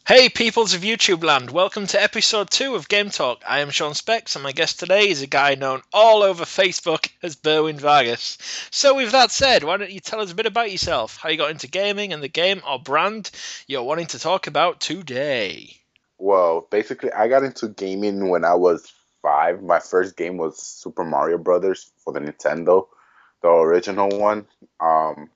Hey peoples of YouTube land, welcome to episode 2 of Game Talk. I am Sean Spex'S and my guest today is a guy known all over Facebook as Berwin Vargas. So with that said, why don't you tell us a bit about yourself, how you got into gaming and the game or brand you're wanting to talk about today? Well, basically, I got into gaming when I was 5. My first game was Super Mario Brothers for the Nintendo, the original one. Um,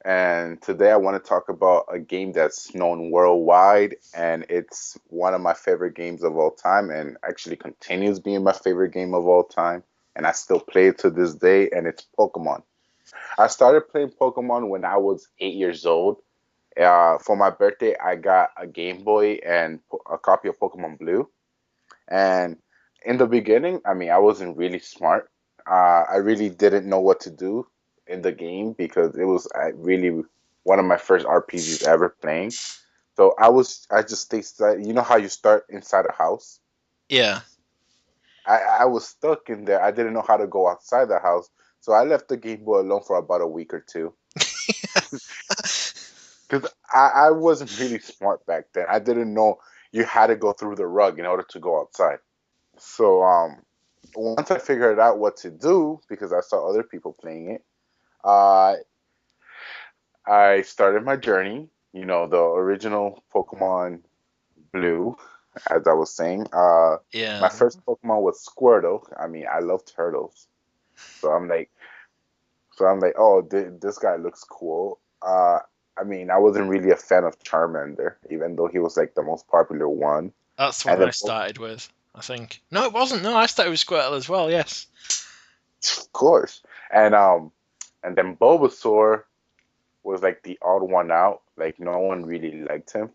and today I want to talk about a game that's known worldwide, and it's one of my favorite games of all time, and actually continues being my favorite game of all time. And I still play it to this day, and it's Pokemon. I started playing Pokemon when I was 8 years old. For my birthday, I got a Game Boy and a copy of Pokemon Blue. And in the beginning, I mean, I wasn't really smart. I really didn't know what to do in the game because it was really one of my first RPGs ever playing. So I just stayed. You know how you start inside a house? Yeah. I was stuck in there. I didn't know how to go outside the house, so I left the Game Boy alone for about a week or two. Because I wasn't really smart back then. I didn't know you had to go through the rug in order to go outside. So once I figured out what to do, because I saw other people playing it, uh, I started my journey. You know, the original Pokemon Blue, as I was saying. My Yeah. first Pokemon was Squirtle. I mean, I love turtles, so I'm like, oh, this guy looks cool. I mean, I wasn't really a fan of Charmander, even though he was like the most popular one. That's what And I then, started with, I think. No, it wasn't. No, I started with Squirtle as well, yes. of course, and and then Bulbasaur was like the odd one out. Like no one really liked him.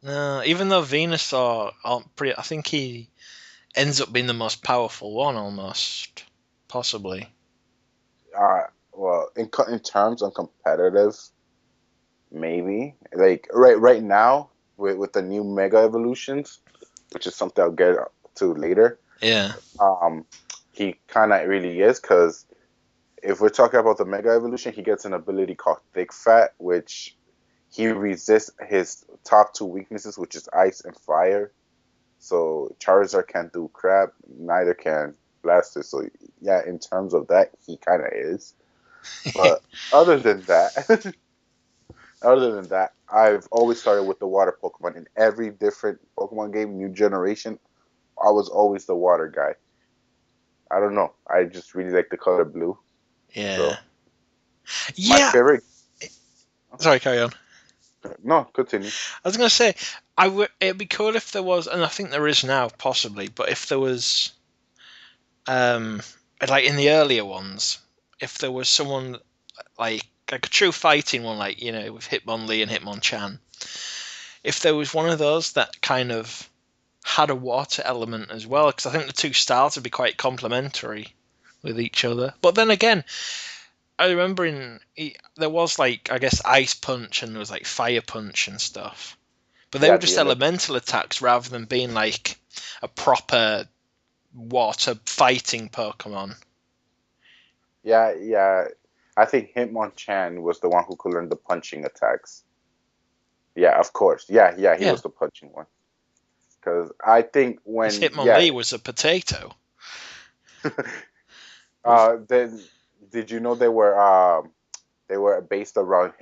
No, even though Venusaur, I think he ends up being the most powerful one almost. Possibly. Well, in terms of competitive, maybe like right now with the new Mega Evolutions, which is something I'll get to later. Yeah. Um, he kind of really is because if we're talking about the Mega Evolution, he gets an ability called Thick Fat, which he resists his top two weaknesses, which is ice and fire. So Charizard can't do crap, neither can Blaster. So yeah, in terms of that, he kind of is. But other than that, other than that, I've always started with the water Pokemon in every different Pokemon game, new generation. I was always the water guy. I don't know. I just really like the color blue. Yeah. So my Yeah. favorite. Sorry, carry on. No, continue. I was gonna say, I would. It'd be cool if there was, and I think there is now, possibly. But if there was, um, like in the earlier ones, if there was someone like a true fighting one, like with Hitmonlee and Hitmonchan, if there was one of those that kind of had a water element as well, because I think the two styles would be quite complementary with each other. But then again, I remember there was like I guess Ice Punch and there was like Fire Punch and stuff, but they were Yeah, just the elect. elemental attacks rather than being like a proper water fighting Pokemon. Yeah, yeah. I think Hitmonchan was the one who could learn the punching attacks. Yeah, of course. Yeah, yeah, he Yeah, was the punching one. Because I think because when, yeah, Hitmonlee was a potato. With then did you know they were based around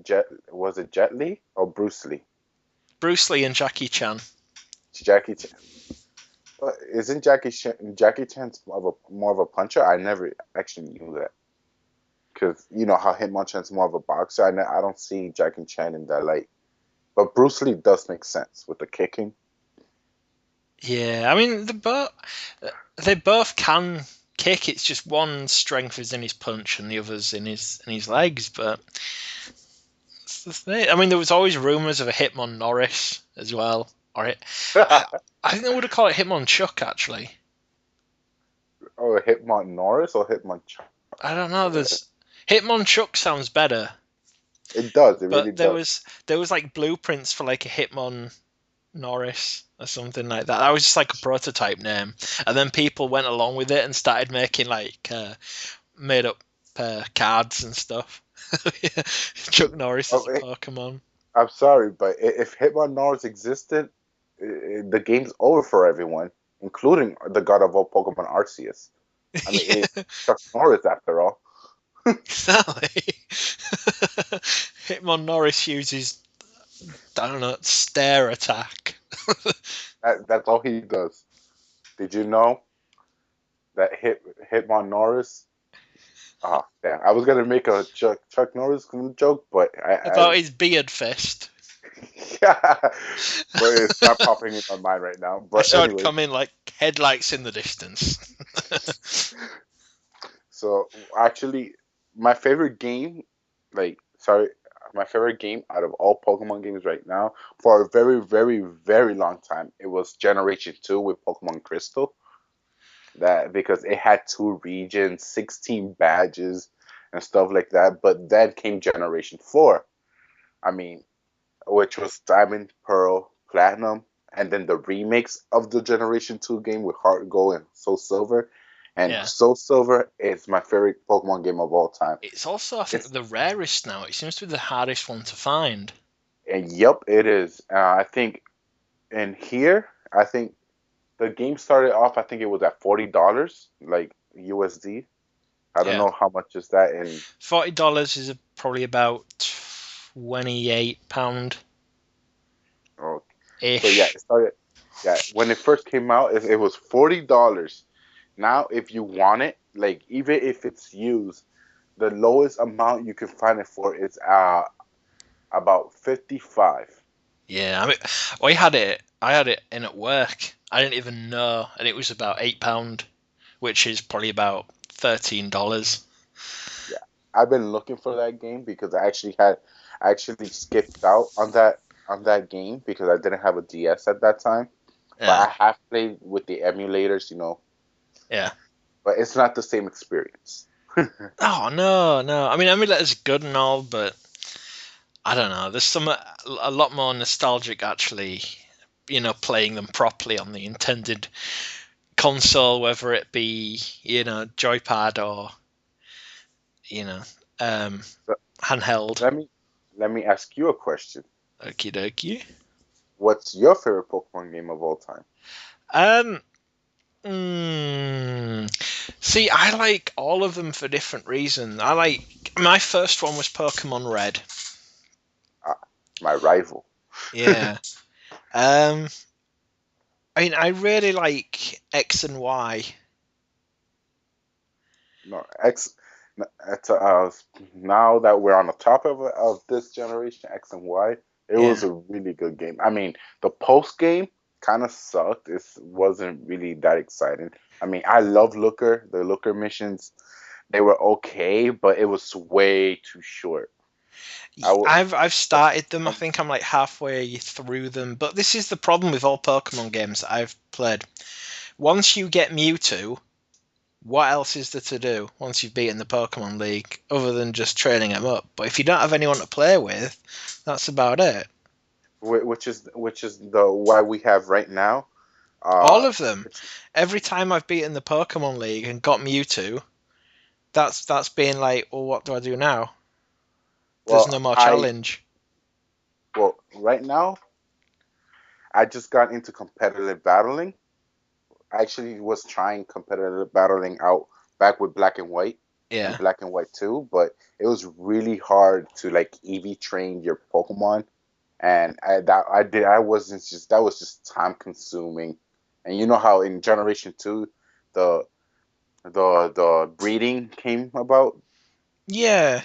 Jet, was it Jet Li or Bruce Lee? Bruce Lee and Jackie Chan. Jackie Chan. Isn't Jackie Chan's more of a puncher? I never actually knew that. Because you know how Hitmonchan's more of a boxer. I don't see Jackie Chan in that light. But Bruce Lee does make sense with the kicking. Yeah, I mean they both can kick. It's just one strength is in his punch and the other's in his legs. But it's the thing. I mean, there was always rumours of a Hitmon Norris as well, or I, I think they would have called it Hitmon Chuck actually. Oh, Hitmon Norris or I don't know. There's Hitmon Chuck sounds better, It does. It really but there does. was there was like blueprints for like a Hitmon Norris or something like that. That was just like a prototype name, and then people went along with it and started making like made up cards and stuff. Chuck Norris Oh, as a Pokemon. I'm sorry, but if Hitmonaurus existed, the game's over for everyone, including the god of all Pokemon, Arceus. I mean, Yeah, it's Chuck Norris after all. exactly. Hitmon uses, I don't know, stare attack. That's all he does. Did you know that Hitmonaurus? Oh, damn. I was gonna make a Chuck Norris joke, but About his beard fist. yeah, but it's not popping in my mind right now. I But saw it anyway, come in like headlights in the distance. so actually, my favorite game, like, sorry, my favorite game out of all Pokemon games right now, for a very, very, very long time, it was Generation 2 with Pokemon Crystal. That because it had two regions, 16 badges, and stuff like that. But then came Generation 4. I mean, which was Diamond, Pearl, Platinum, and then the remix of the Generation 2 game with Heart Gold and Soul Silver. And Yeah. Soul Silver is my favorite Pokemon game of all time. It's also, I think, It's the rarest now. It seems to be the hardest one to find. and yep, it is. I think in here, I think the game started off. I think it was at $40, like USD. I don't Yeah. know how much is that in. $40 is probably about £28 Oh, so yeah, ish. it started. Yeah, when it first came out, it was $40. Now, if you want it, like even if it's used, the lowest amount you can find it for is about 55. Yeah, I mean, I had it in at work. I didn't even know, and it was about £8, which is probably about $13. Yeah, I've been looking for that game because I actually skipped out on that game because I didn't have a DS at that time. But Yeah, I have played with the emulators, yeah. but it's not the same experience. Oh no, no. I mean, emulator's good and all, but I don't know. There's a lot more nostalgic actually. Playing them properly on the intended console, whether it be joypad or you know um, So handheld. let me let me ask you a question. Okie dokie. What's your favorite Pokemon game of all time? Um, mm, See, I like all of them for different reasons. My first one was Pokemon Red. Ah, my rival. Yeah. Um, I mean, I really like X and Y. No, X. It's, now that we're on the top of this generation, X and Y, it was Yeah. a really good game. I mean, the post game kind of sucked. It wasn't really that exciting. I mean, I love Looker. The Looker missions, they were okay, but it was way too short. I would. I've started them. I think I'm like halfway through them. But this is the problem with all Pokemon games that I've played. Once you get Mewtwo, what else is there to do once you've beaten the Pokemon League other than just training him up? But if you don't have anyone to play with, that's about it. Which is the why we have right now. All of them. Which Every time I've beaten the Pokemon League and got Mewtwo, that's being like, well, what do I do now? There's no well, more I challenge. right now I just got into competitive battling. I actually was trying competitive battling out back with Black and White and Yeah. Black and White 2, but it was really hard to like EV train your Pokemon, and I wasn't just that was just time consuming, and you know how in Generation 2 the the breeding came about, Yeah.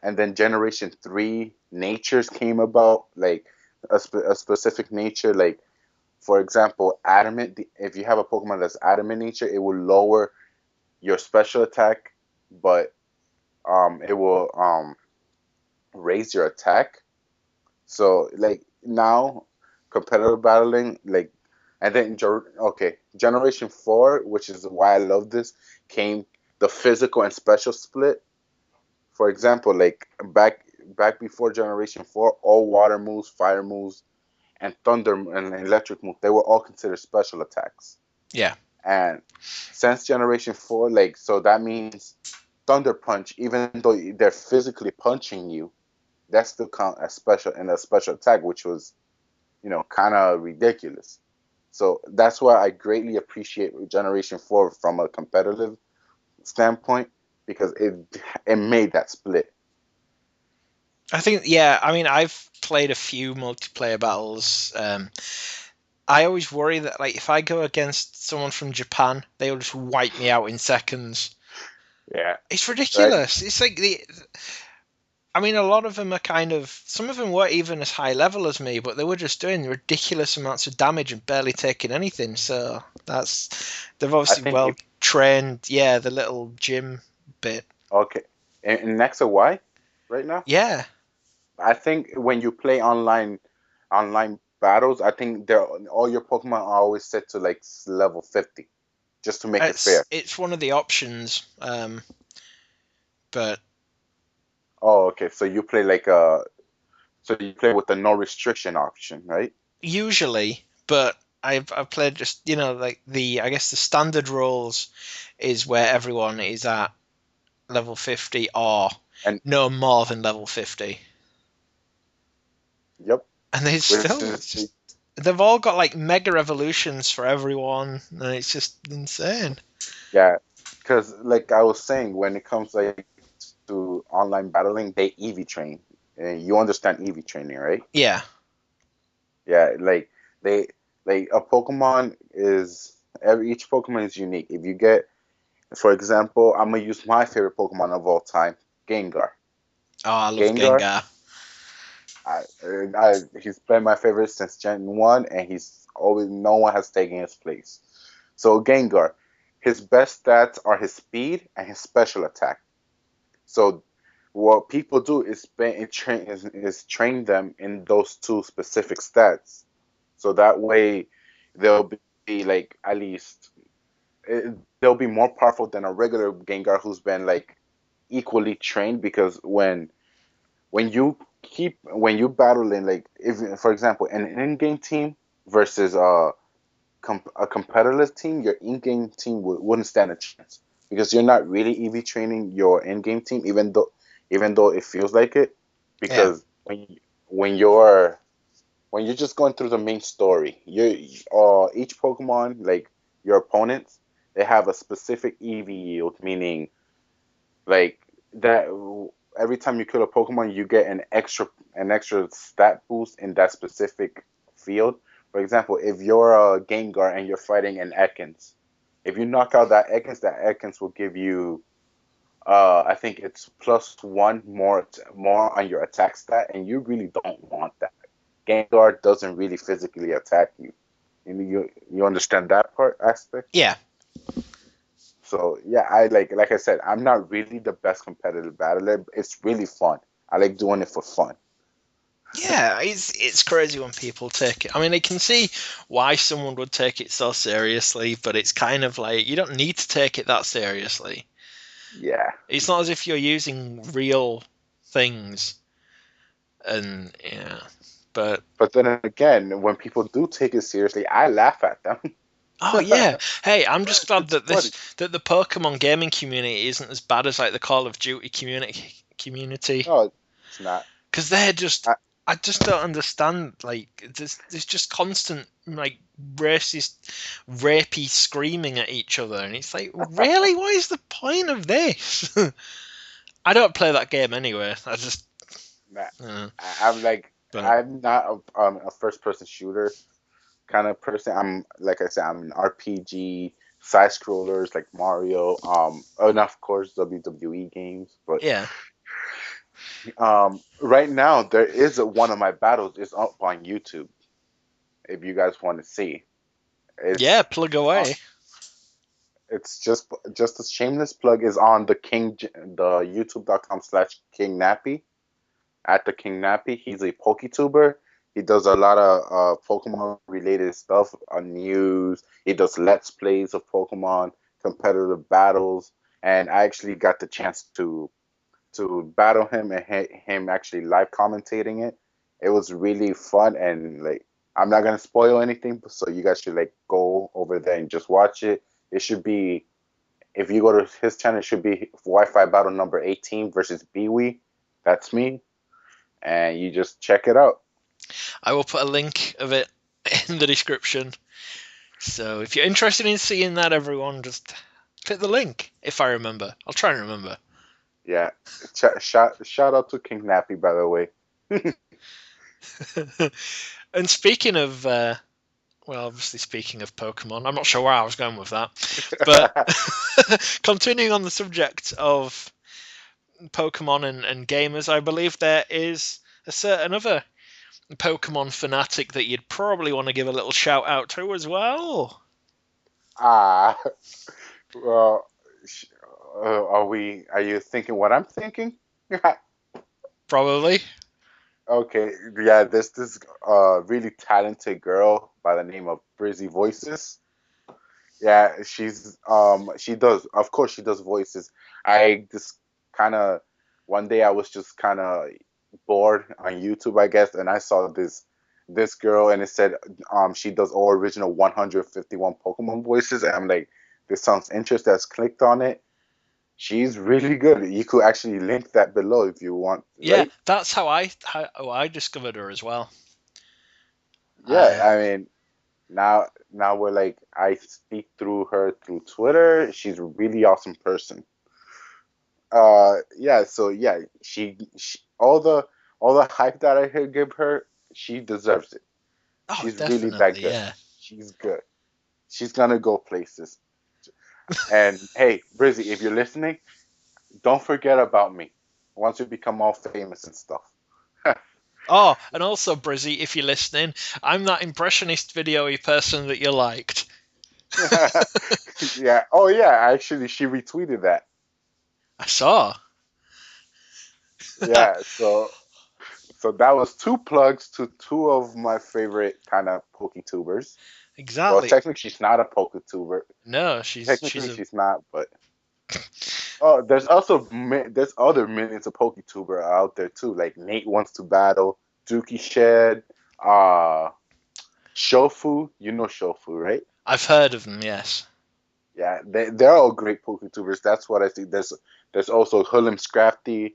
and then Generation 3 natures came about, like a specific nature, like for example, adamant. If you have a Pokemon that's adamant nature, it will lower your special attack, but it will raise your attack. So like now, competitive battling, like, and then Generation 4, which is why I love this, came the physical and special split. For example, like back before Generation 4, all water moves, fire moves, and thunder and electric moves, they were all considered special attacks. Yeah. And since Generation 4, like, so that means Thunder Punch, even though they're physically punching you, that still count as special in a special attack, which was, kind of ridiculous. So that's why I greatly appreciate Generation 4 from a competitive standpoint, because it made that split. I think, yeah, I mean, I've played a few multiplayer battles. I always worry that, like, if I go against someone from Japan, they'll just wipe me out in seconds. Yeah, It's right. ridiculous. It's like I mean, a lot of them are kind of. Some of them weren't even as high level as me, but they were just doing ridiculous amounts of damage and barely taking anything. So they've I obviously think well trained. Yeah, the little gym bit. okay, in next to Y right now, Yeah, I think when you play online battles, I think all your Pokemon are always set to like level 50, just to make it fair. it's one of the options. But Oh, okay. So you play with the no restriction option, right? usually, but I've played just like I guess the standard rules is where everyone is at level 50 or And no more than level 50. yep, And they which still, is it's just, they've all got like mega evolutions for everyone, and it's just insane. yeah, because like I was saying, when it comes like to online battling, they EV train. You understand EV training, right? Yeah, Yeah, like they like a Pokemon is every each Pokemon is unique. If you get, for example, I'm gonna use my favorite Pokemon of all time, Gengar. oh, I love Gengar, Gengar. he's been my favorite since Gen 1, and he's always no one has taken his place. So Gengar, his best stats are his speed and his special attack. So what people do is train them in those two specific stats. So that way they'll be like at least they'll be more powerful than a regular Gengar who's been like equally trained, because when you battle in, like, if for example an in-game team versus a competitive team, your in-game team wouldn't stand a chance, because you're not really EV training your in-game team, even though it feels like it, Yeah, because when you're when you're just going through the main story, each Pokemon, like your opponents, they have a specific EV yield, meaning like that every time you kill a Pokemon, you get an extra stat boost in that specific field. For example, if you're a Gengar and you're fighting an Ekans, if you knock out that Ekans will give you I think it's +1 more on your attack stat, and you really don't want that. Gengar doesn't really physically attack you. You understand that part aspect? yeah, So yeah, like I said, I'm not really the best competitive battler. It's really fun. I like doing it for fun. yeah. It's crazy when people take it. I mean, I can see why someone would take it so seriously, but it's kind of like you don't need to take it that seriously. Yeah. It's not as if you're using real things, and yeah, but But then again, when people do take it seriously, I laugh at them. oh yeah. Hey, I'm just glad It's funny. that the Pokemon gaming community isn't as bad as like the Call of Duty community No, it's not. because they're just I, I just don't understand. Like there's just constant like racist, rapey screaming at each other, and it's like really, what is the point of this? I don't play that game anyway. I just nah, uh, I'm like but I'm not a first person shooter kind of person. I'm like I said, I'm an RPG side scrollers like Mario, and of course WWE games. But yeah, right now there is one of my battles is up on YouTube. If you guys want to see, yeah, it's plug uh, away. it's just a shameless plug is on the youtube.com/King Nappy. At the King Nappy, he's a PokeTuber. He does a lot of Pokemon related stuff on news. He does Let's Plays of Pokemon, competitive battles, and I actually got the chance to battle him and him actually live commentating it. It was really fun, and like I'm not gonna spoil anything, so you guys should like go over there and just watch it. It should be, if you go to his channel, it should be Wi-Fi battle number 18 versus BeeWee. That's me. and you just check it out. I will put a link of it in the description. So if you're interested in seeing that, everyone, just click the link. If I remember, I'll try and remember. Yeah, shout out to King Nappy, by the way. And speaking of, well, obviously speaking of Pokemon, I'm not sure where I was going with that, but continuing on the subject of Pokemon and gamers, I believe there is a certain other Pokemon fanatic that you'd probably want to give a little shout out to as well. Ah, well, sh- are you thinking what I'm thinking? Probably. Okay, yeah, there's this really talented girl by the name of Brizzy Voices. Yeah, she does, of course she does voices. I just kind of one day I was just kind of bored on YouTube, I guess, and I saw this girl, and it said she does all original 151 Pokemon voices, and I'm like, this sounds interesting. I clicked on it. She's really good. You could actually link that below if you want, Yeah, right? that's how I discovered her as well. Yeah, Uh, I mean, now we're like, I speak through her through Twitter. She's a really awesome person. Yeah, so yeah, she all the hype that I heard give her, she deserves it. oh, She's really that definitely, good. yeah. She's good. She's gonna go places. And hey, Brizzy, if you're listening, don't forget about me once you become all famous and stuff. Oh, and also, Brizzy, if you're listening, I'm that impressionist video-y person that you liked. Yeah. Oh yeah, actually she retweeted that. I saw. Yeah, so that was two plugs to two of my favorite kind of PokeTubers. Well, Exactly. technically she's not a PokeTuber. No, she's Technically a. she's not, but oh, there's also there's other millions of PokeTuber out there too. Like Nate Wants to Battle, Dookie Shed, uh, Shofu. You know Shofu, right? I've heard of them. Yes. Yeah, they're all great PokeTubers. That's what I see. There's also Hulim Scrafty,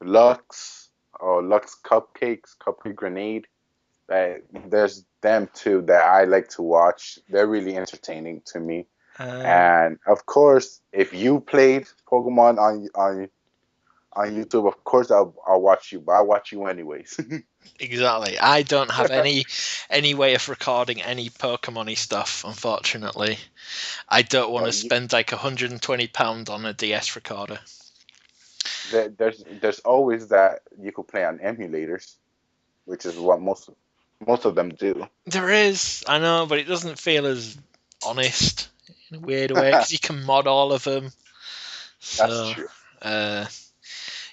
Lux, or Lux Cupcakes, Cupcake Grenade. There's them too that I like to watch. They're really entertaining to me. Um, And of course, if you played Pokemon on YouTube, of course I'll watch you, but I watch you anyways. exactly. I don't have any way of recording any Pokemon-y stuff, unfortunately. I don't want Well, to spend like £120 on a DS recorder. there's always that you could play on emulators, which is what most of them do. There is, I know, but it doesn't feel as honest in a weird way because you can mod all of them. That's So, true. uh,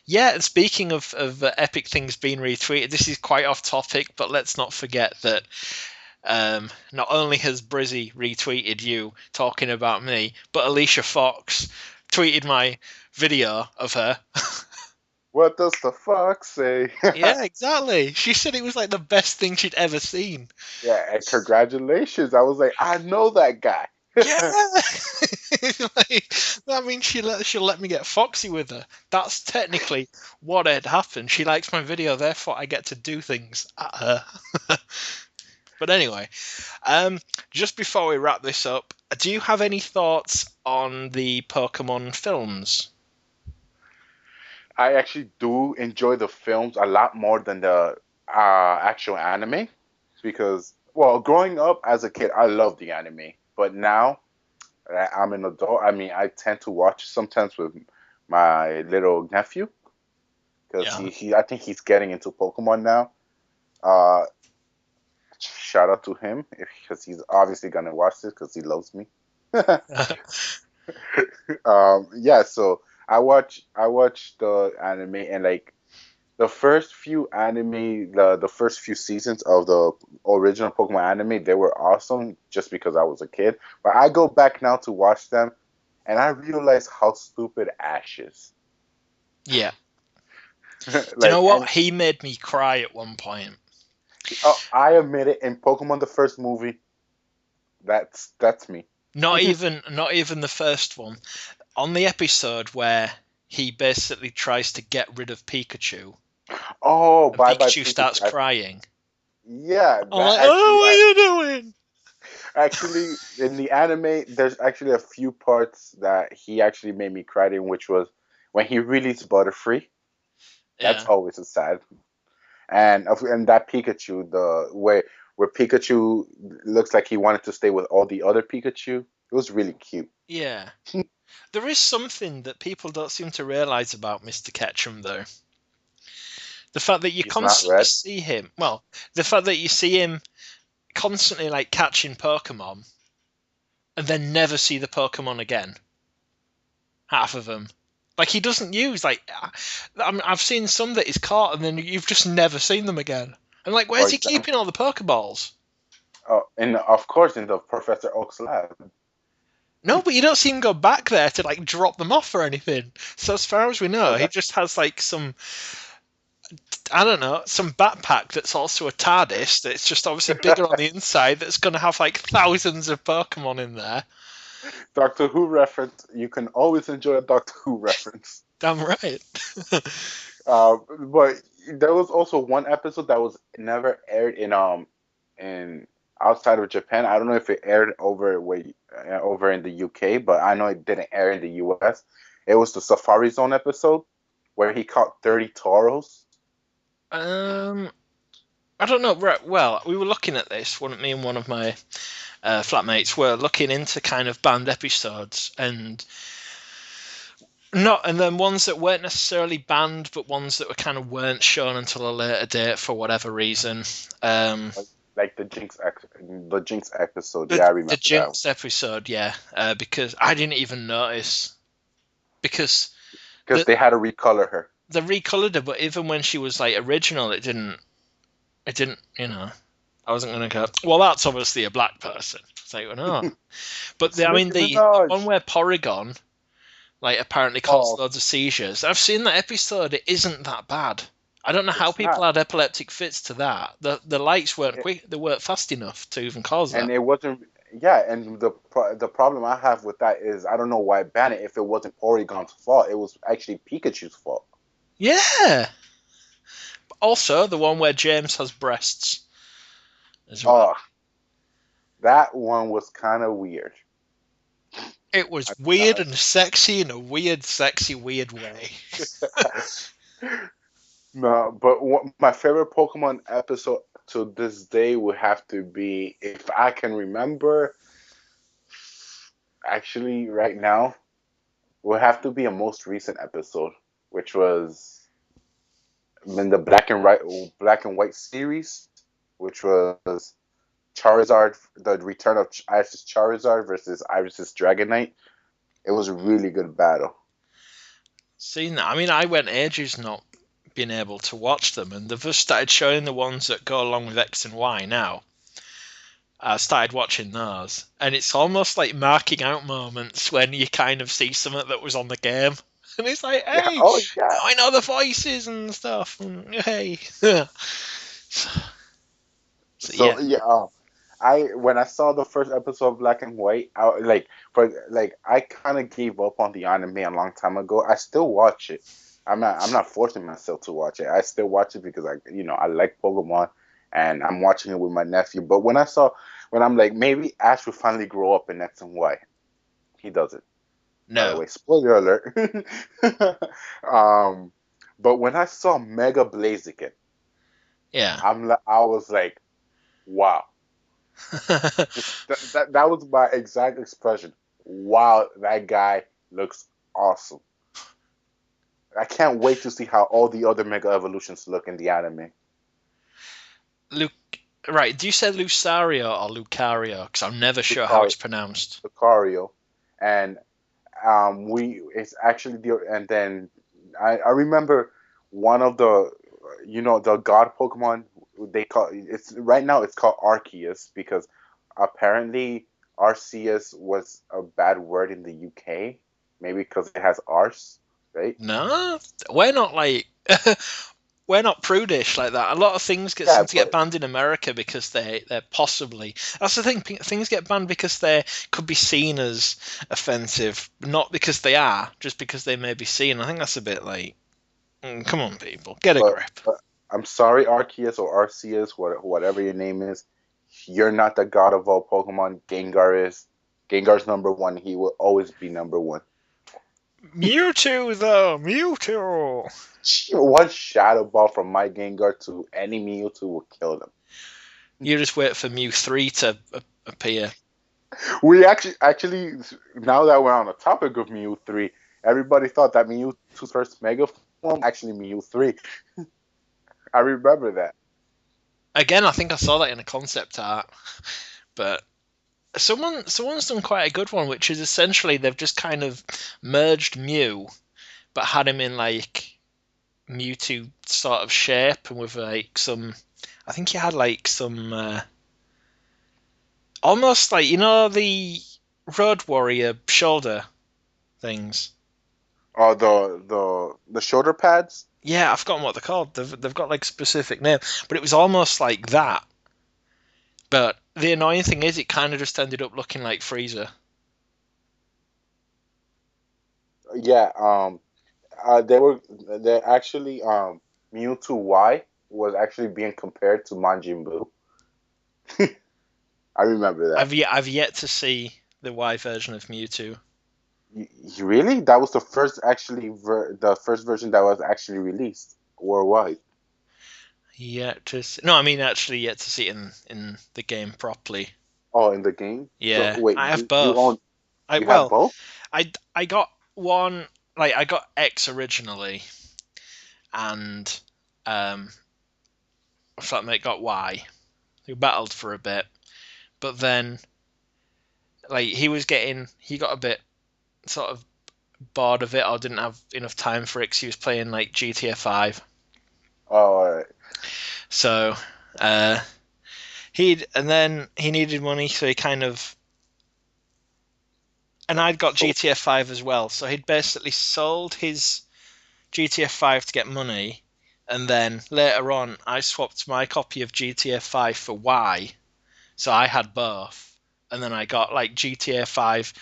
yeah. And speaking of epic things being retweeted, this is quite off topic, but let's not forget that not only has Brizzy retweeted you talking about me, but Alicia Fox tweeted my video of her. What does the fuck say? Yeah, exactly. She said it was like the best thing she'd ever seen. Yeah, and congratulations. I was like, I know that guy. Yeah, like, that means she'll let me get foxy with her. That's technically what had happened. She likes my video, therefore I get to do things at her. But anyway, just before we wrap this up, do you have any thoughts on the Pokemon films? I actually do enjoy the films a lot more than the actual anime because, well, growing up as a kid, I loved the anime, but now that I'm an adult, I mean, I tend to watch sometimes with my little nephew because Yeah. I think he's getting into Pokemon now. Uh, Shout out to him because he's obviously gonna watch this because he loves me. Yeah, so I watch the anime, and like the first few anime, the first few seasons of the original Pokemon anime, they were awesome just because I was a kid. But I go back now to watch them, and I realize how stupid Ash is. Yeah. Do you know Like, what? and He made me cry at one point. oh, I admit it. In Pokemon the first movie, that's me. Not even the first one. On the episode where he basically tries to get rid of Pikachu. Oh, and Bye Bye Pikachu Pikachu. starts crying. Yeah, I'm that like, oh, actually, what are you doing? actually in the anime, there's actually a few parts that he actually made me cry in, which was when he released Butterfree. That's Yeah, always a sad. And that Pikachu, the where Pikachu looks like he wanted to stay with all the other Pikachu. It was really cute. yeah. There is something that people don't seem to realize about Mr. Ketchum, though. The fact that you He's not constantly red. see him, well, the fact that you see him constantly like catching Pokemon and then never see the Pokemon again. Half of them. Like he doesn't use like I've seen some that he's caught and then you've just never seen them again. And like, For where's he example, keeping all the Pokeballs? and of course in the Professor Oak's lab. No, but you don't see him go back there to like drop them off or anything. So as far as we know, Oh, he just has like some, I don't know, some backpack that's also a TARDIS that's just obviously bigger on the inside that's going to have like thousands of Pokemon in there. Doctor Who reference. You can always enjoy a Doctor Who reference. Damn right. But there was also one episode that was never aired in outside of Japan. I don't know if it aired over in the UK, but I know it didn't air in the US. It was the Safari Zone episode where he caught 30 toros. um, I don't know. Right, well, we were looking at this. Me and one of my flatmates were looking into kind of banned episodes, and not, and then ones that weren't necessarily banned, but ones that were kind of weren't shown until a later date for whatever reason. Um, Like the Jinx episode. the Yeah, I the remember that one. Jinx episode, yeah, because I didn't even notice because Because the they had to recolor her. they recolored her, but even when she was like original, it didn't, I wasn't gonna go. Well, that's obviously a black person. It's like, well, no, but It's I mean Nicki the one Minaj. where Porygon like apparently caused Oh, loads of seizures. I've seen that episode. It isn't that bad. I don't know how it's people not. had epileptic fits to that. The lights weren't It, quick. They weren't fast enough to even cause and that. it wasn't. Yeah, and the problem I have with that is I don't know why ban it if it wasn't Porygon's fault. It was actually Pikachu's fault. Yeah. Also, the one where James has breasts as well. Oh, that one was kind of weird. It was weird I, and sexy in a weird, sexy, weird way. no, but my favorite Pokemon episode to this day would have to be, if I can remember, actually right now, would have to be a most recent episode, which was in the Black and White series, which was Charizard, the return of Iris Charizard versus Iris's Dragonite. It was a really good battle. Seen that. I mean, I went ages not being able to watch them, and they've just started showing the ones that go along with X and Y now. I started watching those, and it's almost like marking out moments when you kind of see something that was on the game, and it's like, Yeah. hey, Oh yeah. now I know the voices and stuff. And, hey, so, yeah, So yeah. I when I saw the first episode of Black and White, I kind of gave up on the anime a long time ago. I still watch it. I'm not forcing myself to watch it. I still watch it because I like Pokemon and I'm watching it with my nephew. But when I'm like maybe Ash will finally grow up in X and Y, he doesn't. By the no, way, spoiler alert. um, but when I saw Mega Blaziken, yeah. I was like, wow. That was my exact expression. Wow, that guy looks awesome. I can't wait to see how all the other Mega Evolutions look in the anime. Luke, right? Do you say Lucario or Lucario? Because I'm never sure how Lucar- it's pronounced. Lucario, and we it's actually and then I remember one of the god Pokemon they call it's right now it's called Arceus because apparently Arceus was a bad word in the UK, maybe because it has arse, right? No, we're not like we're not prudish like that. A lot of things Yeah, seem to get but banned in America because they're possibly, that's the thing. Things get banned because they could be seen as offensive, not because they are, just because they may be seen. I think that's a bit like, come on, people, get a but grip. I'm sorry, Arceus or Arceus, whatever your name is. You're not the god of all Pokemon. Gengar is. Gengar's number one. He will always be number one. Mewtwo, though! Mewtwo! One Shadow Ball from my Gengar to any Mewtwo will kill them. You just wait for Mew 3 to appear. We actually now that we're on the topic of Mew 3, everybody thought that Mewtwo's first Mega form actually Mew 3. I remember that. Again, I think I saw that in a concept art. But someone's done quite a good one, which is essentially they've just kind of merged Mew, but had him in like Mewtwo sort of shape and with like some. I think he had like some almost like the Road Warrior shoulder things. Oh, the shoulder pads. Yeah, I've forgotten what they're called. They've got like a specific name, but it was almost like that. But the annoying thing is, it kind of just ended up looking like Freezer. Yeah. They actually Mewtwo Y was actually being compared to Majin Buu. I remember that. I've yet to see the Y version of Mewtwo. Really? That was the first actually the first version that was actually released worldwide. No, I mean actually yet to see it in the game properly. Oh, in the game. So Yeah, wait, I have you both. own you have both? I got one, like I got X originally, and my flatmate got Y. We battled for a bit, but then like he got a bit sort of bored of it or didn't have enough time for it 'cause he was playing like GTA 5. Oh, all right. So uh, he needed money, so he kind of, and I'd got So GTA 5 as well, so he'd basically sold his GTA 5 to get money, and then later on I swapped my copy of GTA 5 for Y, so I had both, and then I got like GTA 5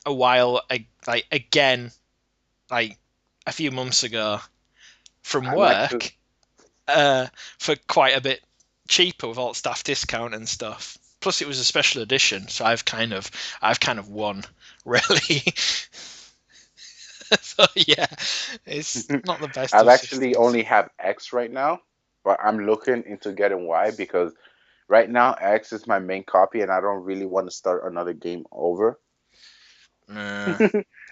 a while like again like a few months ago from I like to. work for quite a bit cheaper with all the staff discount and stuff. Plus, it was a special edition, so I've kind of won, really. So yeah, it's not the best I've of actually systems. only have X right now, but I'm looking into getting Y because right now X is my main copy, and I don't really want to start another game over. Nah,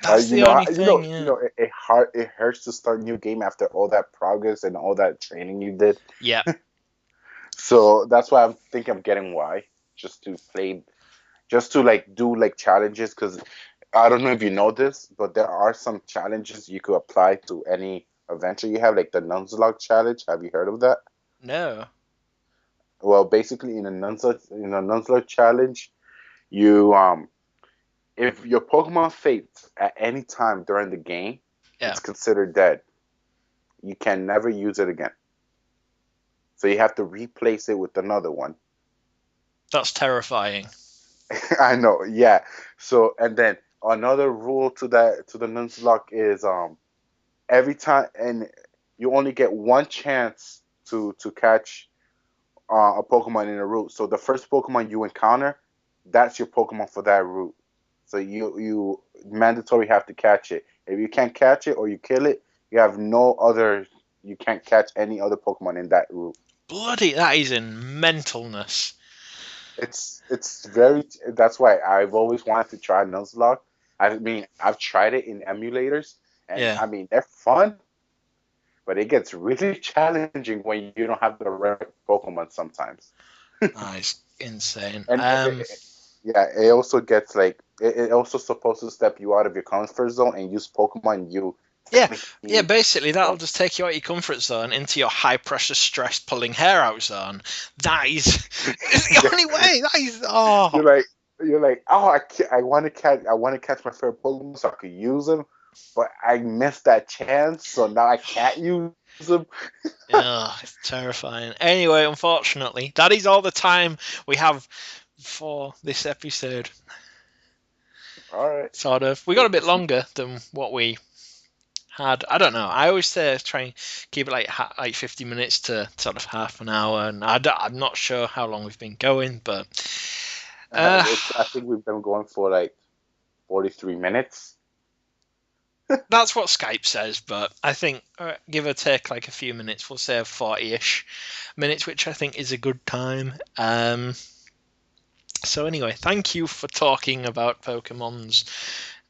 that's the only thing. Yeah, It hurts to start a new game after all that progress and all that training you did. yeah. So that's why I'm thinking I'm getting Y, just to play, just to like do like challenges. Because I don't know if you know this, but there are some challenges you could apply to any adventure you have, like the Nuzlocke challenge. Have you heard of that? No. Well, basically in a Nuzlocke challenge, you if your Pokemon faints at any time during the game, Yeah, it's considered dead. You can never use it again. So you have to replace it with another one. that's terrifying. I know, yeah. So and then another rule to the Nuzlocke is every time, and you only get one chance to catch a Pokemon in a route. So the first Pokemon you encounter, that's your Pokemon for that route. So you mandatory have to catch it. If you can't catch it or you kill it, you have no other. You can't catch any other Pokemon in that route. Bloody, that is in mentalness. It's very. That's why I've always wanted to try Nuzlocke. I mean, I've tried it in emulators, and Yeah, I mean they're fun, but it gets really challenging when you don't have the right Pokemon sometimes. that is insane. And yeah, it also gets like it also supposed to step you out of your comfort zone and use Pokemon you Yeah, yeah. technically Basically, that'll don't. just take you out of your comfort zone into your high pressure, stress, pulling hair out zone. That is, it's the Yeah, only way. That is, you're like you're like, oh, I want to catch my favorite Pokemon so I could use them, but I missed that chance, so now I can't use them. it's terrifying. Anyway, unfortunately, that is all the time we have for this episode. All right. Sort of. We got a bit longer than what we hard. I don't know. I always say try and keep it like 50 minutes to sort of half an hour, and I'm not sure how long we've been going, but uh, I think we've been going for like 43 minutes. that's what Skype says. But I think give or take like a few minutes, we'll say 40-ish minutes, which I think is a good time. So anyway, thank you for talking about Pokemons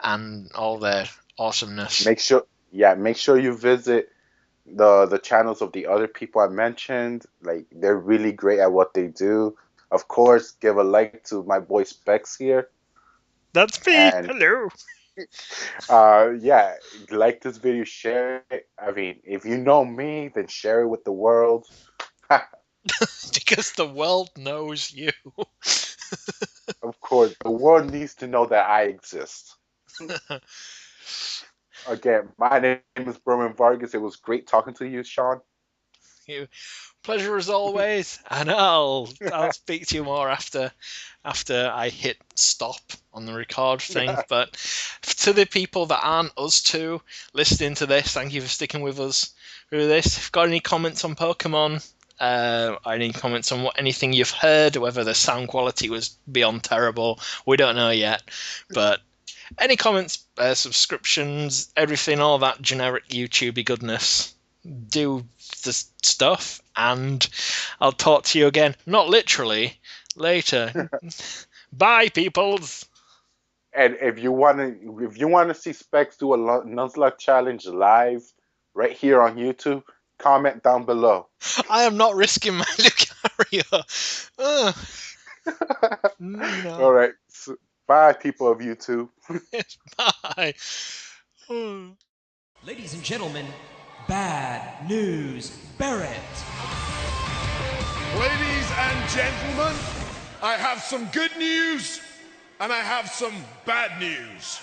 and all their awesomeness. Make sure you visit the channels of the other people I mentioned. Like they're really great at what they do. Of course, give a like to my boy Specs here. That's me. And Hello. yeah, like this video, share it. I mean, if you know me, then share it with the world. Because the world knows you. Of course, the world needs to know that I exist. Again, my name is Berwin Vargas. It was great talking to you, Sean. Pleasure as always, and I'll speak to you more after I hit stop on the record thing. But to the people that aren't us two listening to this, thank you for sticking with us through this. If you've got any comments on Pokemon, any comments on anything you've heard, whether the sound quality was beyond terrible, we don't know yet. But any comments, subscriptions, everything, all that generic YouTubey goodness, do the stuff, and I'll talk to you again, not literally, later. Bye, peoples. And if you wanna see Specs do a Nuzlocke challenge live right here on YouTube, comment down below. I am not risking my Lucario. No. All right, so, bye, people of YouTube. Bye. Ladies and gentlemen, Bad News Barrett. Ladies and gentlemen, I have some good news and I have some bad news.